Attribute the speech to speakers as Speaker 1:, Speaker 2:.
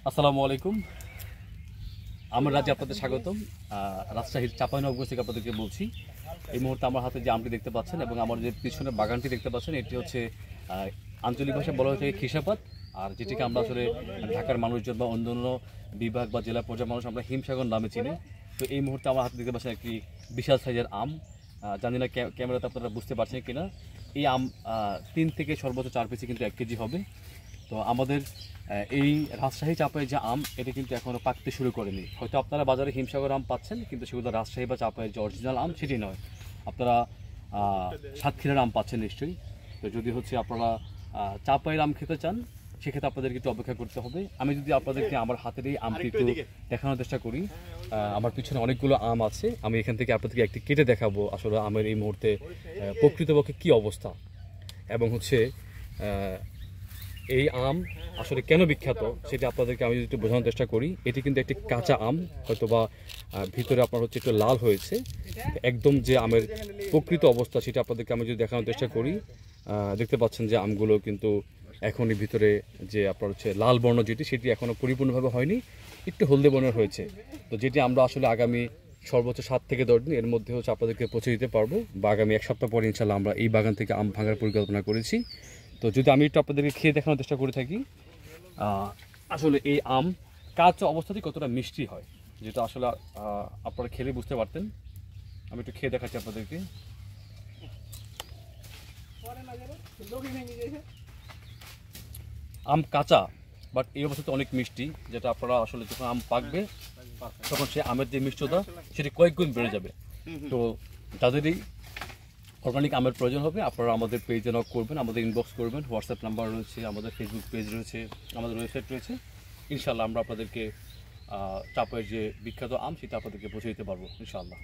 Speaker 1: আসসালামু আলাইকুম। আমার রাজ্যে আপনাদের স্বাগতম। রাজশাহীর চাঁপাইনবাবগঞ্জ থেকে আপনাদেরকে বলছি। এই মুহূর্তে আমার হাতে যে আমটি দেখতে পাচ্ছেন এবং আমার যে পিছনে বাগানটি দেখতে পাচ্ছেন, এটি হচ্ছে আঞ্চলিক ভাষায় বলা হচ্ছে খিসাপাত, আর যেটিকে আমরা আসলে ঢাকার মানুষজন বা অন্যান্য বিভাগ বা জেলা পর্যায়ের মানুষ আমরা হিমসাগর নামে চিনি। তো এই মুহূর্তে আমার হাতে দেখতে পাচ্ছেন একটি বিশাল সাইজের আম। জানি না ক্যামেরাতে আপনারা বুঝতে পারছেন কিনা। এই আম 3 থেকে সর্বোচ্চ 4 পিসি কিন্তু 1 কেজি হবে। তো আমাদের এই রাজশাহী চাপাই যে আম, এটা কিন্তু এখনও পাকতে শুরু করেনি। হয়তো আপনারা বাজারে হিমসাগর আম পাচ্ছেন, কিন্তু সেগুলো রাজশাহী বা চাপাইয়ের যে অরিজিনাল আম সেটি নয়। আপনারা সাতক্ষীরার আম পাচ্ছেন নিশ্চয়ই। তো যদি হচ্ছে আপনারা চাপাইয়ের আম খেতে চান, সেক্ষেত্রে আপনাদেরকে একটু অপেক্ষা করতে হবে। আমি যদি আপনাদেরকে আমার হাতের এই আমটি একটু দেখানোর চেষ্টা করি, আমার পিছনে অনেকগুলো আম আছে। আমি এখান থেকে আপনাদেরকে একটি কেটে দেখাবো আসলে আমের এই মুহূর্তে প্রকৃতপক্ষে কী অবস্থা, এবং হচ্ছে এই আম আসলে কেন বিখ্যাত সেটা আপনাদেরকে আমি যদি একটু বোঝানোর চেষ্টা করি। এটি কিন্তু একটি কাঁচা আম, হয়তো বা ভিতরে আপনার হচ্ছে একটু লাল হয়েছে। একদম যে আমের প্রকৃত অবস্থা সেটা আপনাদেরকে আমি যদি দেখানোর চেষ্টা করি, দেখতে পাচ্ছেন যে আমগুলো কিন্তু এখনই ভিতরে যে আপনার হচ্ছে লাল বর্ণ যেটি, সেটি এখনও পরিপূর্ণভাবে হয়নি, একটু হলদে বর্ণের হয়েছে। তো যেটি আমরা আসলে আগামী সর্বোচ্চ 7 থেকে 10 দিন এর মধ্যে হচ্ছে আপনাদেরকে পৌঁছে দিতে পারবো, বা আগামী 1 সপ্তাহ পরে ইনশাল্লাহ আমরা এই বাগান থেকে আম ভাঙার পরিকল্পনা করেছি। তো যদি আমি একটু আপনাদেরকে খেয়ে দেখানোর চেষ্টা করে থাকি, আসলে এই আম কাঁচা অবস্থাতেই কতটা মিষ্টি হয়, যেটা আসলে আপনারা খেলে বুঝতে পারতেন। আমি একটু খেয়ে দেখাচ্ছি আপনাদেরকে। আম কাঁচা, বাট এই অবস্থাতে অনেক মিষ্টি, যেটা আপনারা আসলে যখন আম পাকবে তখন সে আমের যে মিষ্টতা সেটি কয়েক গুণ বেড়ে যাবে। তো যাদেরই অর্গানিক আমের প্রয়োজন হবে, আপনারা আমাদের পেজে নক করবেন, আমাদের ইনবক্স করবেন। হোয়াটসঅ্যাপ নাম্বার রয়েছে, আমাদের ফেসবুক পেজ রয়েছে, আমাদের ওয়েবসাইট রয়েছে। ইনশাল্লাহ আমরা আপনাদেরকে চাপাইয়ের যে বিখ্যাত আম সেটা আপনাদেরকে পৌঁছে দিতে পারবো ইনশাআল্লাহ।